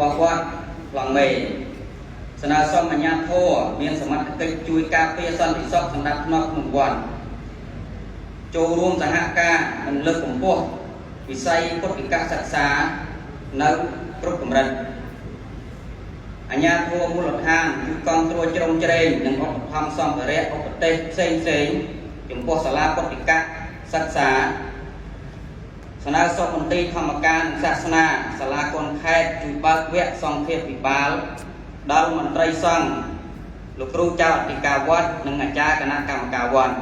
របស់គាត់ឡងមេស្នើសុំអាជ្ញាធរមានសមត្ថកិច្ចជួយការពារសន្តិសុខសម្រាប់ក្នុងក្នុងវត្តចូលរួមសហការនិងលើកកម្ពស់វិស័យពុទ្ធិកសិក្សានៅគ្រប់កម្រិតអាជ្ញាធរមូលដ្ឋានជួយគាំទ្រជ្រោមជ្រែងនិងឧបត្ថម្ភសម្ភារៈឧបទេសផ្សេងចំពោះសាលាពុទ្ធិកសិក្សាស្នើសុំមន្ទីរធម្មការនិងសាសនាសាលាគុនខេត្តជួយបើកវគ្គសង្ឃាភិបាលដល់មន្ត្រីសង្ឃលោកគ្រូចៅអធិការវត្តនិងអាចារ្យគណៈកម្មការវត្ត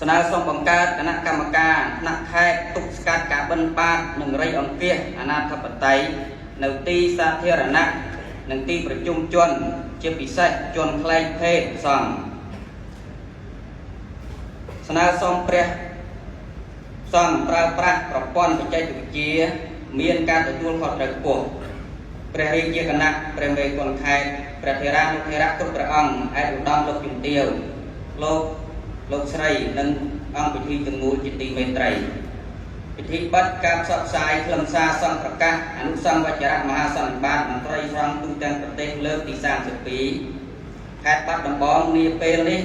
ស្នើសុំបង្កើតគណៈកម្មការថ្នាក់ខេត្តទប់ស្កាត់ការបិណ្ឌបាតនិងរៃអង្គាសអនាធិបតេយ្យនៅទីសាធារណៈនិងទីប្រជុំជនជាពិសេសជនខ្លែងភេទសង្ឃស្នើសុំព្រះសង្ឃប្រើប្រាស់ប្រព័ន្ធបច្ចេកវិទ្យាមានការទទួលខុសត្រូវខ្ពស់ព្រះរាជាគណៈព្រះមេគុណខេត្តព្រះធេរានុធេរៈគ្រប់ព្រះអង្គឯកឧត្តមលោកជំទាវលោកស្រីនិងអង្គពិធីទាំងមូលជាទីមេត្រីពិធីបិទការផ្សព្វផ្សាយខ្លឹមសារសង្ឃប្រកាសអនុសង្ឃវជ្រៈមហាសន្និបាតមន្ត្រីសង្ឃទូទាំងប្រទេសលើកទី32ខេត្តបាត់ដំបងនាពេលនេះ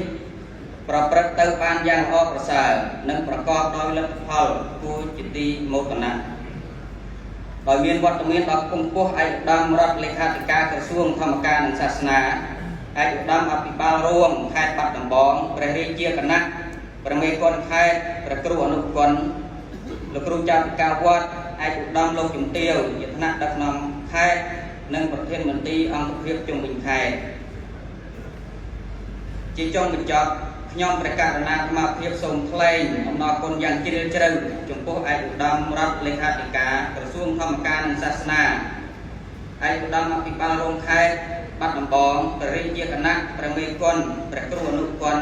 ប្រព្រឹត្តទៅបានយ៉ាងល្អប្រសើរនិងប្រកបដោយលទ្ធផលគួរជាទីមោទនៈដោយមានវត្តមានដ៏គង់ពោះឯកឧត្តមរដ្ឋលេខាធិការក្រសួងធម្មការនិងសាសនាឯកឧត្តមអភិបាលរួមខេត្តបាត់ដំបងព្រះរាជាគណៈព្រះមេគុណខេត្តព្រះគ្រូអនុគុណលោកគ្រូចៅអធិការវត្តឯកឧត្តមលោកជំទាវជាថ្នាក់ដឹកនាំខេត្តនិងប្រធានមន្ត្រីអង្គភាពជុំវិញខេត្តជាចុងបញ្ចប់ខ្ញុំព្រះករុណាអាត្មាភាពសូមថ្លែងអំណរគុណយ៉ាងជ្រាលជ្រៅចំពោះឯកឧត្តមរដ្ឋលេខាធិការក្រសួងធម្មការនិងសាសនាឯកឧត្តមអភិបាលរងខេត្តបាត់ដំបងព្រះរាជាគណៈព្រះមេគុណព្រះគ្រូអនុគុណ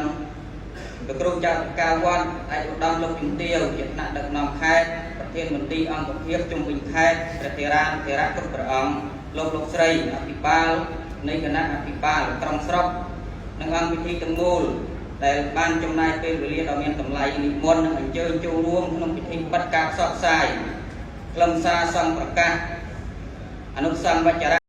លោកគ្រូចៅអធិការវត្តឯកឧត្តមលោកជំទាវជាថ្នាក់ដឹកនាំខេត្តប្រធានមន្ត្រីអង្គភាពជុំវិញខេត្តព្រះធេរានុធេរៈគ្រប់ព្រះអង្គលោកស្រីអភិបាលនៃគណៈអភិបាលក្រុងស្រុកនិងអង្គពិធីទាំងមូលដែលបានចំណាយពេលវេលាដ៏មានតម្លៃនិមន្តនិងអញ្ជើញចូលរួមក្នុងពិធីបិទការផ្សព្វផ្សាយខ្លឹមសារសង្ឃប្រកាសអនុសង្ឃវជ្រៈ